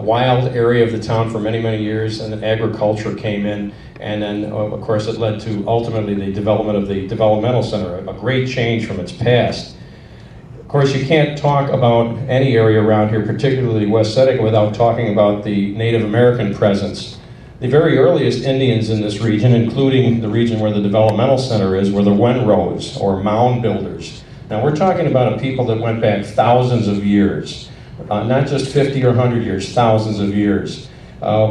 wild area of the town for many, many years, and then agriculture came in, and then of course it led to ultimately the development of the developmental center, a great change from its past. Of course, you can't talk about any area around here, particularly West Seneca, without talking about the Native American presence. The very earliest Indians in this region, including the region where the developmental center is, were the Wenros, or mound builders. Now we're talking about a people that went back thousands of years. Not just 50 or 100 years, thousands of years.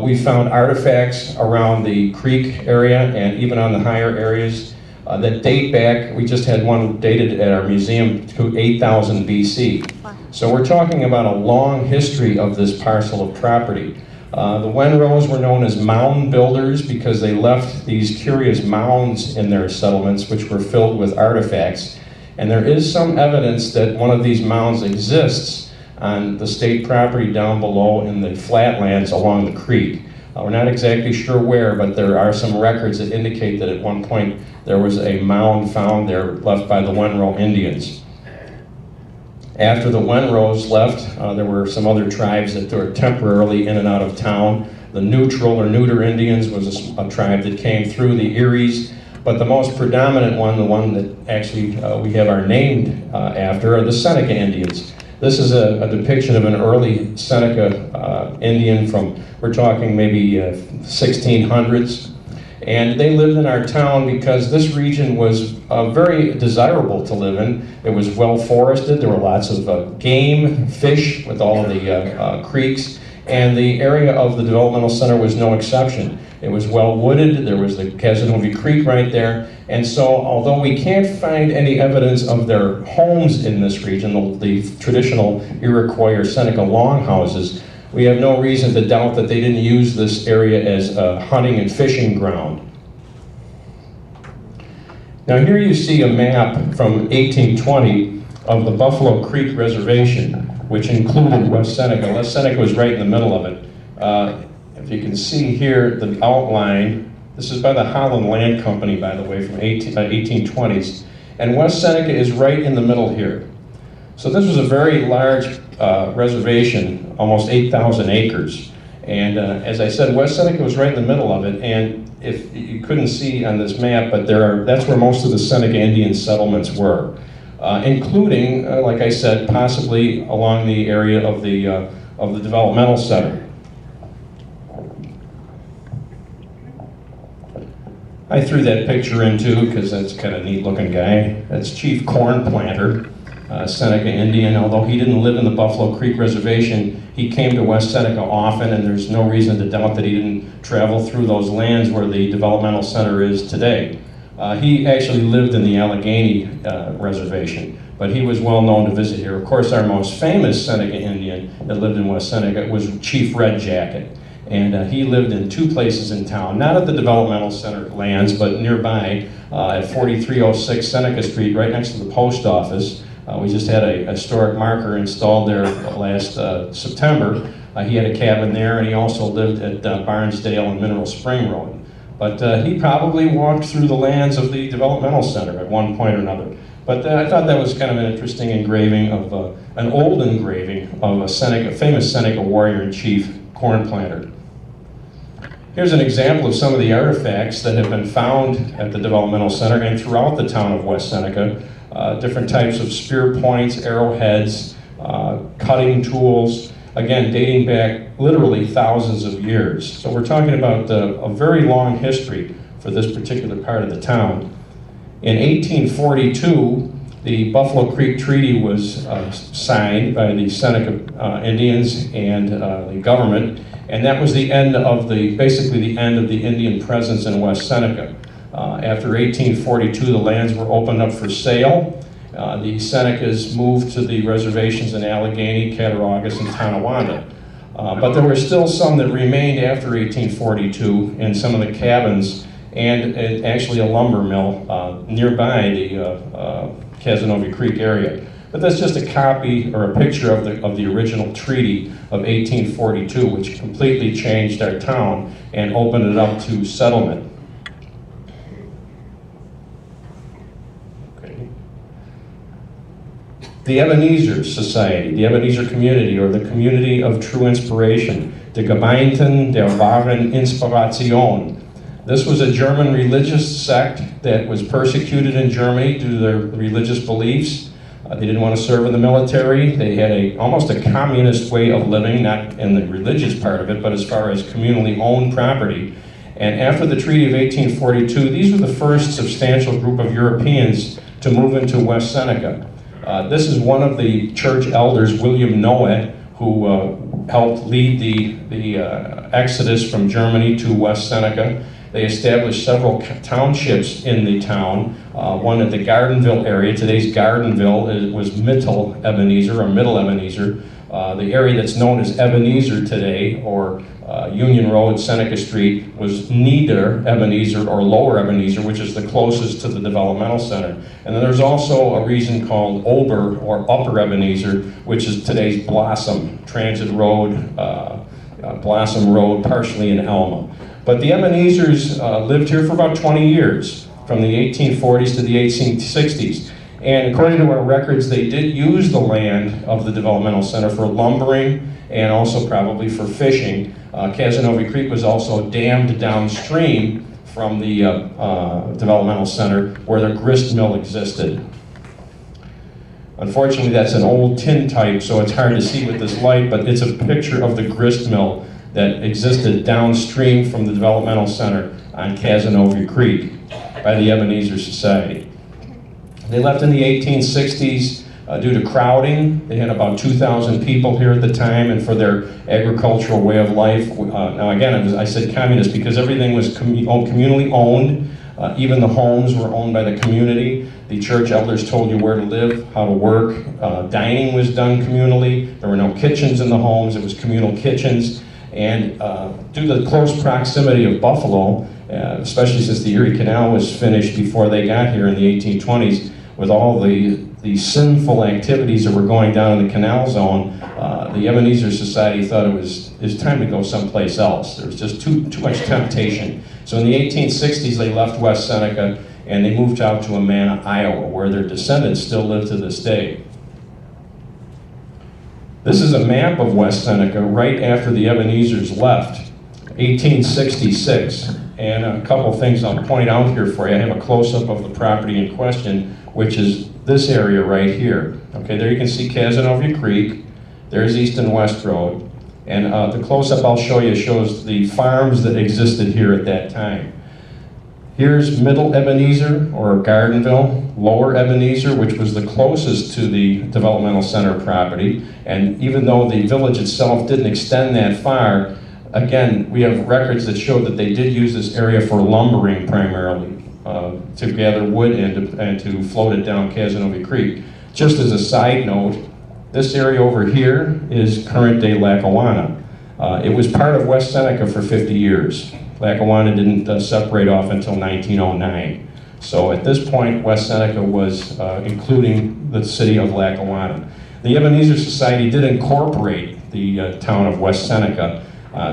We found artifacts around the creek area and even on the higher areas that date back. We just had one dated at our museum to 8000 BC. So we're talking about a long history of this parcel of property. The Wenros were known as mound builders because they left these curious mounds in their settlements which were filled with artifacts. And there is some evidence that one of these mounds exists on the state property down below in the flatlands along the creek. We're not exactly sure where, but there are some records that indicate that at one point there was a mound found there left by the Wenro Indians. After the Wenros left, there were some other tribes that were temporarily in and out of town. The Neutral or Neuter Indians was a tribe that came through, the Eries, but the most predominant one, the one that actually we have our name after, are the Seneca Indians. This is a depiction of an early Seneca Indian from, we're talking maybe 1600s. And they lived in our town because this region was very desirable to live in. It was well forested, there were lots of game, fish with all of the creeks, and the area of the developmental center was no exception. It was well wooded, there was the Casanova Creek right there, and so although we can't find any evidence of their homes in this region, the traditional Iroquois or Seneca longhouses, we have no reason to doubt that they didn't use this area as a hunting and fishing ground. Now here you see a map from 1820 of the Buffalo Creek Reservation, which included West Seneca. West Seneca was right in the middle of it. If you can see here the outline, this is by the Holland Land Company, by the way, from 1820s. And West Seneca is right in the middle here. So this was a very large reservation, almost 8,000 acres. And as I said, West Seneca was right in the middle of it. And if you couldn't see on this map, but that's where most of the Seneca Indian settlements were, including, like I said, possibly along the area of the developmental center. I threw that picture in too because that's kind of a neat looking guy. That's Chief Corn Planter, Seneca Indian. Although he didn't live in the Buffalo Creek Reservation, he came to West Seneca often, and there's no reason to doubt that he didn't travel through those lands where the developmental center is today. He actually lived in the Allegheny Reservation, but he was well known to visit here. Of course, our most famous Seneca Indian that lived in West Seneca was Chief Red Jacket. And he lived in two places in town, not at the developmental center lands, but nearby at 4306 Seneca Street, right next to the post office. We just had a historic marker installed there last September. He had a cabin there, and he also lived at Barnesdale and Mineral Spring Road. But he probably walked through the lands of the developmental center at one point or another. But I thought that was kind of an interesting engraving of, an old engraving of a famous Seneca warrior and chief, Corn Planter. Here's an example of some of the artifacts that have been found at the developmental center and throughout the town of West Seneca. Different types of spear points, arrowheads, cutting tools, again dating back literally thousands of years. So we're talking about a very long history for this particular part of the town. In 1842, the Buffalo Creek Treaty was signed by the Seneca Indians and the government, and that was the end of basically the end of the Indian presence in West Seneca. After 1842, the lands were opened up for sale. The Senecas moved to the reservations in Allegheny, Cattaraugus, and Tonawanda. But there were still some that remained after 1842 in some of the cabins and actually a lumber mill nearby the Casanova Creek area. But that's just a copy or a picture of the original treaty of 1842, which completely changed our town and opened it up to settlement. Okay. The Ebenezer Society, the Ebenezer community, or the Community of True Inspiration, de Gemeinden der wahren Inspiration. This was a German religious sect that was persecuted in Germany due to their religious beliefs. They didn't want to serve in the military. They had almost a communist way of living, not in the religious part of it, but as far as communally owned property. And after the Treaty of 1842, these were the first substantial group of Europeans to move into West Seneca. This is one of the church elders, William Noet, who helped lead the exodus from Germany to West Seneca. They established several townships in the town. One at the Gardenville area. Today's Gardenville was Middle Ebenezer, or Middle Ebenezer. The area that's known as Ebenezer today, or Union Road, Seneca Street, was Nieder Ebenezer, or Lower Ebenezer, which is the closest to the developmental center. And then there's also a region called Ober, or Upper Ebenezer, which is today's Blossom Transit Road, Blossom Road, partially in Elma. But the Ebenezers lived here for about 20 years, from the 1840s to the 1860s. And according to our records, they did use the land of the developmental center for lumbering and also probably for fishing. Casanova Creek was also dammed downstream from the developmental center where the grist mill existed. Unfortunately, that's an old tin type, so it's hard to see with this light, but it's a picture of the grist mill that existed downstream from the developmental center on Casanova Creek by the Ebenezer Society. They left in the 1860s due to crowding. They had about 2,000 people here at the time, and for their agricultural way of life. Now again, I said communist because everything was communally owned. Even the homes were owned by the community. The church elders told you where to live, how to work. Dining was done communally. There were no kitchens in the homes. It was communal kitchens. And due to the close proximity of Buffalo, especially since the Erie Canal was finished before they got here in the 1820s, with all the sinful activities that were going down in the canal zone, the Ebenezer Society thought it was time to go someplace else. There was just too much temptation. So in the 1860s, they left West Seneca and they moved out to Amana, Iowa, where their descendants still live to this day. This is a map of West Seneca right after the Ebenezers left, 1866. And a couple things I'll point out here for you. I have a close-up of the property in question, which is this area right here. Okay, there you can see Casanova Creek. There's East and West Road. And the close-up I'll show you shows the farms that existed here at that time. Here's Middle Ebenezer, or Gardenville, Lower Ebenezer, which was the closest to the developmental center property. And even though the village itself didn't extend that far, again, we have records that show that they did use this area for lumbering primarily, to gather wood and to float it down Casanova Creek. Just as a side note, this area over here is current-day Lackawanna. It was part of West Seneca for 50 years. Lackawanna didn't separate off until 1909. So at this point, West Seneca was including the city of Lackawanna. The Ebenezer Society did incorporate the town of West Seneca.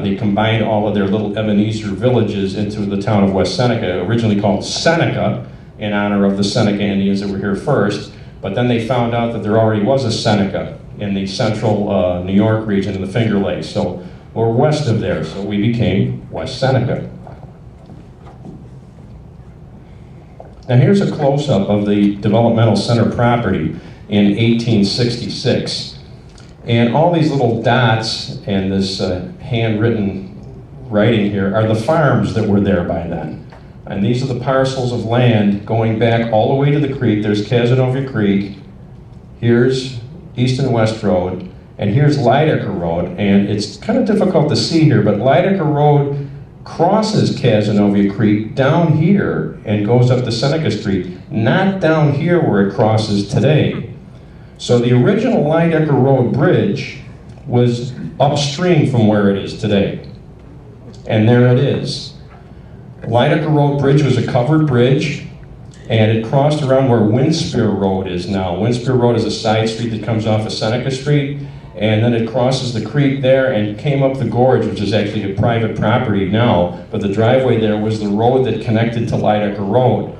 They combined all of their little Ebenezer villages into the town of West Seneca, originally called Seneca, in honor of the Seneca Indians that were here first. But then they found out that there already was a Seneca in the central New York region in the Finger Lakes. So we're west of there, so we became West Seneca. Now here's a close-up of the developmental center property in 1866. And all these little dots and this handwritten writing here are the farms that were there by then. And these are the parcels of land going back all the way to the creek. There's Casanova Creek. Here's East and West Road. And here's Lydecker Road. And it's kind of difficult to see here, but Lydecker Road crosses Casanova Creek down here and goes up to Seneca Street, not down here where it crosses today. So the original Lydecker Road bridge was upstream from where it is today. And there it is. Lydecker Road Bridge was a covered bridge, and it crossed around where Winspear Road is now. Winspear Road is a side street that comes off of Seneca Street, and then it crosses the creek there and came up the gorge, which is actually a private property now, but the driveway there was the road that connected to Lydecker Road.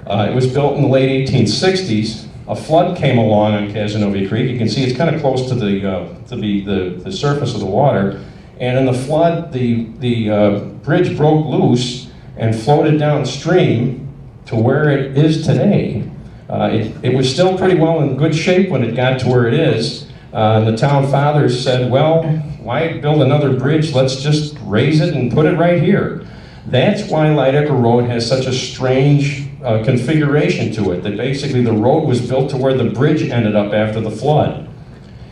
It was built in the late 1860s. A flood came along on Casanova Creek. You can see it's kind of close to the surface of the water, And in the flood, the bridge broke loose and floated downstream to where it is today. It was still pretty well in good shape when it got to where it is. The town fathers said, well, why build another bridge? Let's just raise it and put it right here. That's why Lydecker Road has such a strange configuration to it, that basically the road was built to where the bridge ended up after the flood.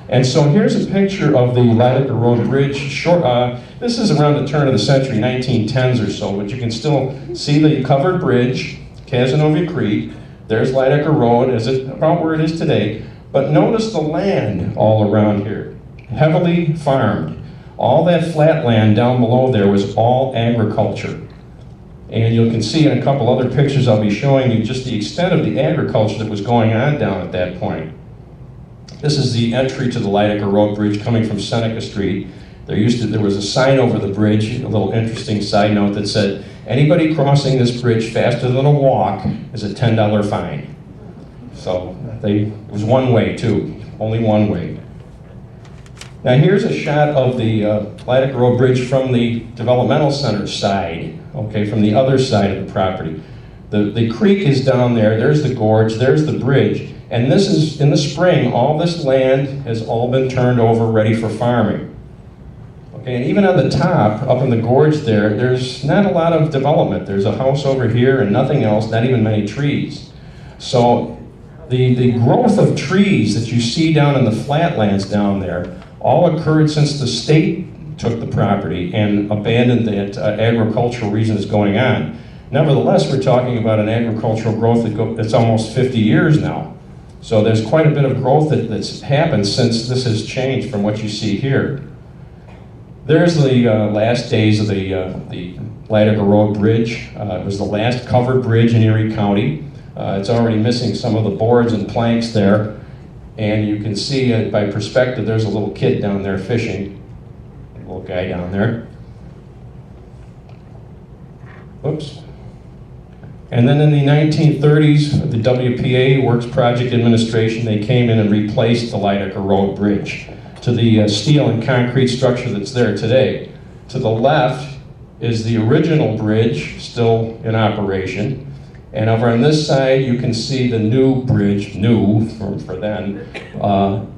And so here's a picture of the Lydecker Road Bridge. This is around the turn of the century, 1910s or so, but you can still see the covered bridge, Casanova Creek. There's Lydecker Road, about where it is today. But notice the land all around here, heavily farmed. All that flat land down below there was all agriculture. And you can see in a couple other pictures I'll be showing you just the extent of the agriculture that was going on down at that point. This is the entry to the Lydecker Road Bridge coming from Seneca Street. There was a sign over the bridge, a little interesting side note that said, anybody crossing this bridge faster than a walk is a $10 fine. So it was one way too, only one way. Now here's a shot of the Lydecker Road Bridge from the Developmental Center side, okay, from the other side of the property. The creek is down there, there's the gorge, there's the bridge. And this is, in the spring, all this land has all been turned over, ready for farming. Okay, and even on the top, up in the gorge there's not a lot of development. There's a house over here and nothing else, not even many trees. So the growth of trees that you see down in the flatlands down there all occurred since the state took the property and abandoned that agricultural reasons going on. Nevertheless, we're talking about an agricultural growth that's almost 50 years now. So there's quite a bit of growth that's happened since this has changed from what you see here. There's the last days of the Lydecker Road Bridge. It was the last covered bridge in Erie County. It's already missing some of the boards and planks there. And you can see by perspective, there's a little kid down there fishing. A little guy down there. Whoops. And then in the 1930s, the WPA, Works Project Administration, they came in and replaced the Lydecker Road Bridge to the steel and concrete structure that's there today. To the left is the original bridge, still in operation. And over on this side, you can see the new bridge, new for then,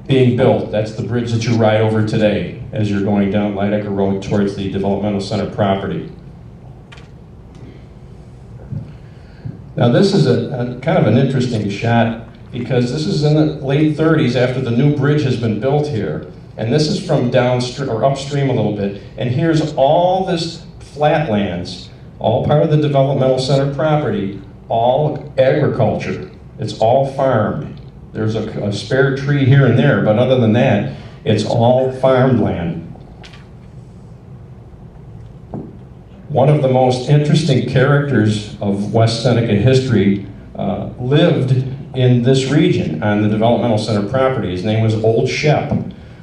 being built. That's the bridge that you ride over today as you're going down Lydecker Road towards the Developmental Center property. Now this is a kind of an interesting shot because this is in the late 30s after the new bridge has been built here. And this is from downstream or upstream a little bit. And here's all this flatlands, all part of the Developmental Center property, all agriculture. It's all farmed. There's a spare tree here and there, but other than that, it's all farmed land. One of the most interesting characters of West Seneca history lived in this region on the Developmental Center property. His name was Old Shep,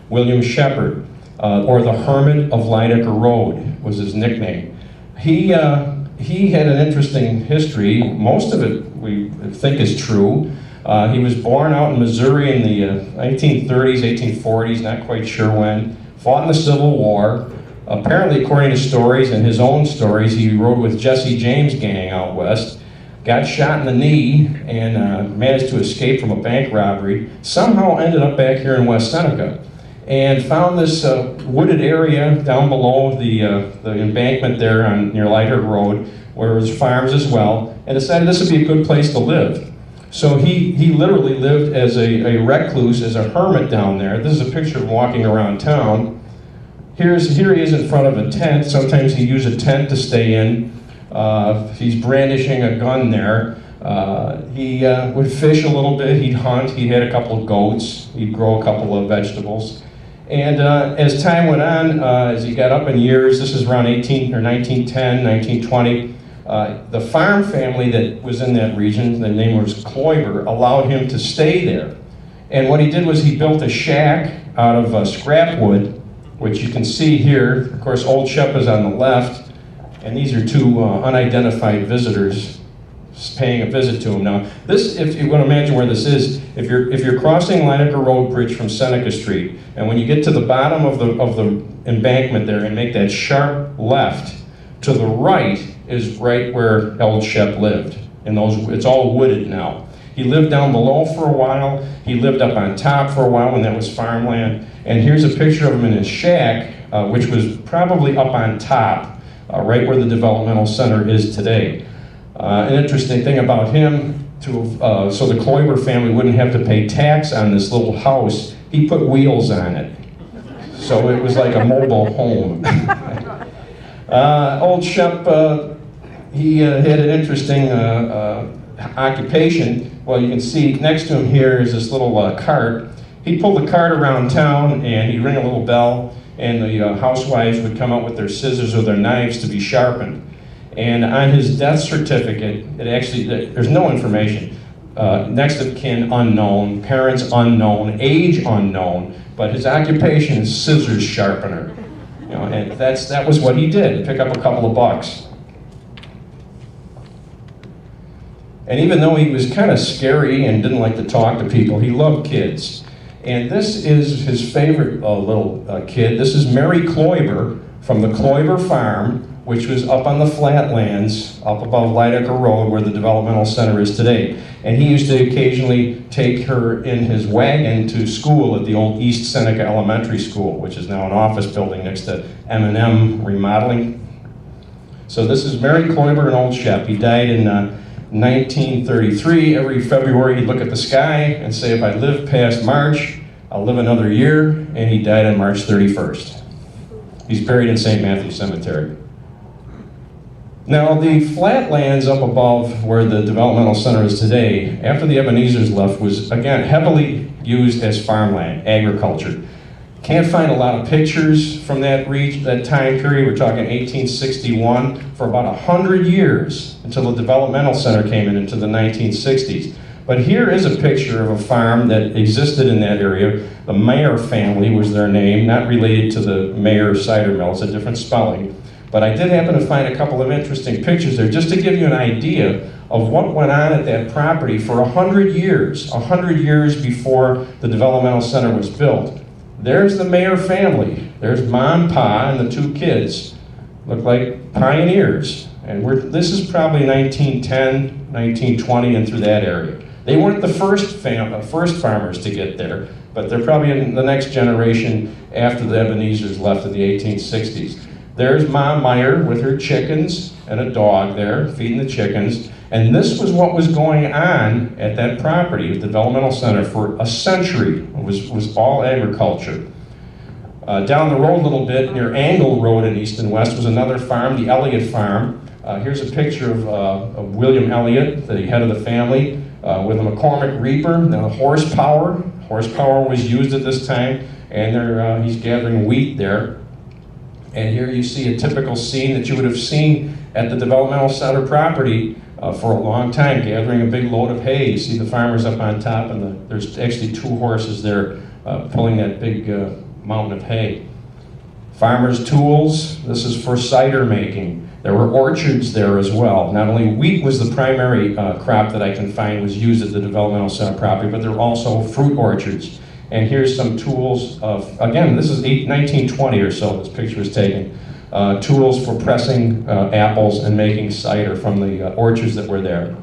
William Shepherd, or the Hermit of Lydecker Road was his nickname. He had an interesting history. Most of it we think is true. He was born out in Missouri in the 1930s, 1840s, not quite sure when. Fought in the Civil War. Apparently, according to stories and his own stories, he rode with Jesse James' gang out west, got shot in the knee, and managed to escape from a bank robbery. Somehow ended up back here in West Seneca, and found this wooded area down below the embankment there near Lydecker Road, where there was farms as well, and decided this would be a good place to live. So he literally lived as a recluse, as a hermit down there. This is a picture of him walking around town. Here he is in front of a tent. Sometimes he used a tent to stay in. He's brandishing a gun there. He would fish a little bit, he'd hunt, he had a couple of goats, he'd grow a couple of vegetables. And as time went on, as he got up in years, this is around 1910, 1920, the farm family that was in that region, the name was Kloiber, allowed him to stay there. And what he did was he built a shack out of scrap wood, which you can see here. Of course, Old Shep is on the left, and these are two unidentified visitors paying a visit to him. Now, this, if you want to imagine where this is, if you're crossing Lydecker Road Bridge from Seneca Street, and when you get to the bottom of the embankment there and make that sharp left, to the right is right where Old Shep lived. And it's all wooded now. He lived down below for a while. He lived up on top for a while when that was farmland. And here's a picture of him in his shack, which was probably up on top, right where the developmental center is today. An interesting thing about him, so the Kloiber family wouldn't have to pay tax on this little house, he put wheels on it. So it was like a mobile home. Old Shep, he had an interesting occupation. Well, you can see next to him here is this little cart. He'd pull the cart around town and he'd ring a little bell, and the housewives would come out with their scissors or their knives to be sharpened. And on his death certificate, it actually, there's no information. Next of kin unknown, parents unknown, age unknown, but his occupation is scissors sharpener. You know, and that was what he did, pick up a couple of bucks. And even though he was kind of scary and didn't like to talk to people, he loved kids. And this is his favorite little kid. This is Mary Kloiber from the Kloiber Farm, which was up on the flatlands, up above Lydecker Road, where the developmental center is today. And he used to occasionally take her in his wagon to school at the old East Seneca Elementary School, which is now an office building next to M&M remodeling. So this is Mary Kloiber and Old Shep. He died in 1933. Every February he'd look at the sky and say, if I live past March, I'll live another year, and he died on March 31st. He's buried in St. Matthew's Cemetery. Now, the flatlands up above where the developmental center is today, after the Ebenezer's left, was, again, heavily used as farmland, agriculture. Can't find a lot of pictures from that time period. We're talking 1861, for about 100 years, until the developmental center came into the 1960s. But here is a picture of a farm that existed in that area. The Mayer family was their name, not related to the Mayer cider mill, it's a different spelling. But I did happen to find a couple of interesting pictures there, just to give you an idea of what went on at that property for 100 years before the developmental center was built. There's the Mayer family. There's Mom, Pa, and the two kids. Look like pioneers. And this is probably 1910, 1920, and through that area. They weren't the first farmers to get there, but they're probably in the next generation after the Ebenezer's left in the 1860s. There's Mom Meyer with her chickens and a dog there, feeding the chickens. And this was what was going on at that property, the developmental center, for a century. It was all agriculture. Down the road a little bit, near Angle Road in East and West, was another farm, the Elliott Farm. Here's a picture of William Elliott, the head of the family, with a McCormick Reaper. Now, horsepower was used at this time, and he's gathering wheat there. And here you see a typical scene that you would have seen at the developmental center property for a long time, gathering a big load of hay. You see the farmers up on top, and there's actually two horses there pulling that big mountain of hay. Farmers' tools, this is for cider making. There were orchards there as well. Not only wheat was the primary crop that I can find was used at the developmental center property, but there were also fruit orchards. And here's some tools of, again, this is 1920 or so, this picture was taken. Tools for pressing apples and making cider from the orchards that were there.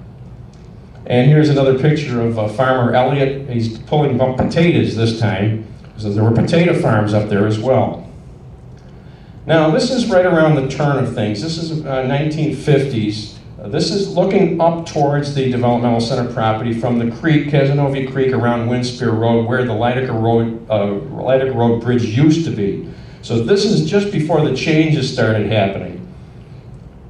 And here's another picture of Farmer Elliott. He's pulling up potatoes this time. So there were potato farms up there as well. Now, this is right around the turn of things. This is 1950s. This is looking up towards the developmental center property from the creek, Casanova Creek, around Winspear Road, where the Lydecker Road Bridge used to be. So this is just before the changes started happening.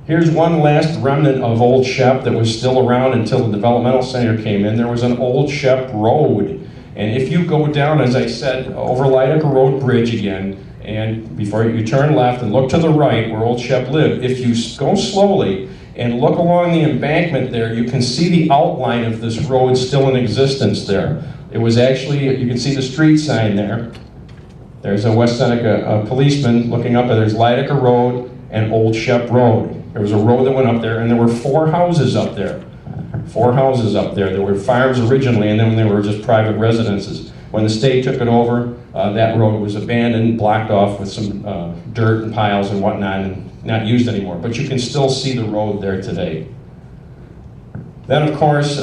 Here's one last remnant of Old Shep that was still around until the developmental center came in. There was an Old Shep Road. And if you go down, as I said, over Lydecker Road Bridge again, and before you turn left and look to the right where Old Shep lived, if you go slowly and look along the embankment there, you can see the outline of this road still in existence there. It was actually, you can see the street sign there. There's a West Seneca policeman looking up, and there's Lydecker Road and Old Shep Road. There was a road that went up there, and there were 4 houses up there. 4 houses up there. There were farms originally, and then they were just private residences. When the state took it over, that road was abandoned, blocked off with some dirt and piles and whatnot, and not used anymore. But you can still see the road there today. Then, of course,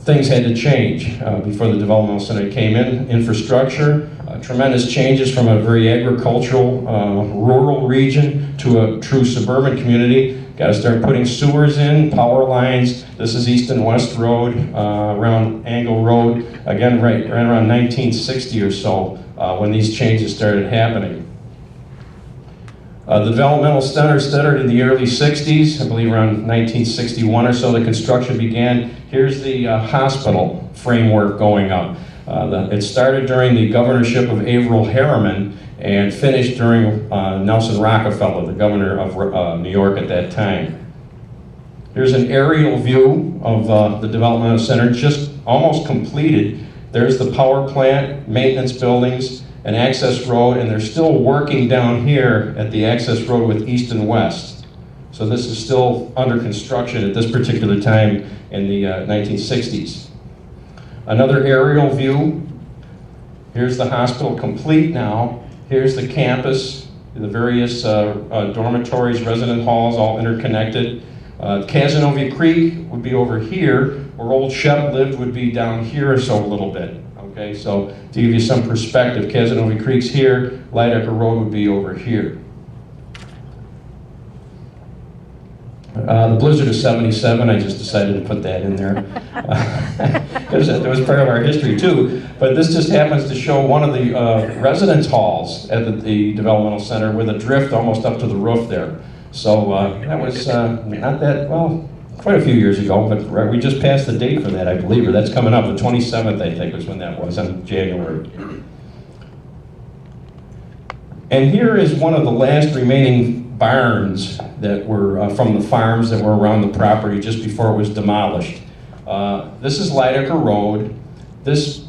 things had to change before the developmental center came in. Infrastructure, tremendous changes from a very agricultural, rural region to a true suburban community. Got to start putting sewers in, power lines. This is East and West Road, around Angle Road. Again, right around 1960 or so, when these changes started happening. The developmental center started in the early 60s, I believe around 1961 or so, the construction began. Here's the hospital framework going up. It started during the governorship of Averill Harriman and finished during Nelson Rockefeller, the governor of New York at that time. Here's an aerial view of the developmental center, just almost completed. There's the power plant, maintenance buildings, an access road, and they're still working down here at the access road with East and West. So this is still under construction at this particular time in the 1960s. Another aerial view. Here's the hospital complete now. Here's the campus, the various dormitories, resident halls, all interconnected. Cazenovia Creek would be over here, where old Shep lived would be down here or so a little bit. Okay, so to give you some perspective, Cazenovia Creek's here, Lydecker Road would be over here. The blizzard of '77, I just decided to put that in there. It was part of our history too, but this just happens to show one of the residence halls at the developmental center with a drift almost up to the roof there. So that was not that, well, quite a few years ago, but we just passed the date for that, I believe, or that's coming up. The 27th, I think, was when that was, in January. And here is one of the last remaining barns that were from the farms that were around the property just before it was demolished. This is Lydecker Road. This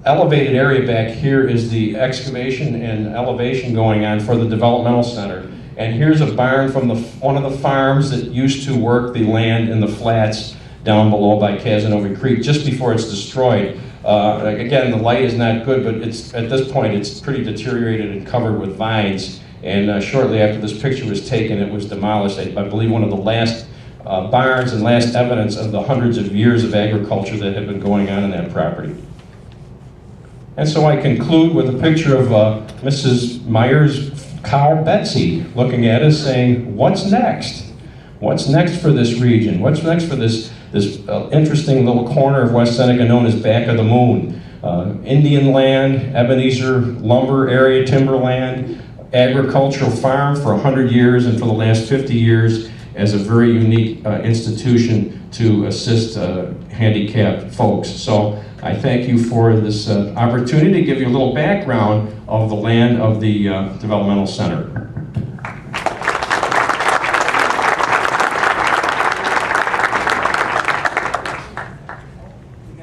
elevated area back here is the excavation and elevation going on for the developmental center. And here's a barn from one of the farms that used to work the land in the flats down below by Cazenovia Creek, just before it's destroyed. Again, the light is not good, but at this point it's pretty deteriorated and covered with vines. And shortly after this picture was taken, it was demolished. I believe one of the last barns and last evidence of the hundreds of years of agriculture that had been going on in that property. And so I conclude with a picture of Mrs. Meyer's cow Betsy looking at us saying, what's next? What's next for this region? What's next for this interesting little corner of West Seneca known as Back of the Moon? Indian land, Ebenezer lumber area, timberland, agricultural farm for 100 years, and for the last 50 years as a very unique institution to assist handicapped folks. So I thank you for this opportunity to give you a little background of the land of the developmental center.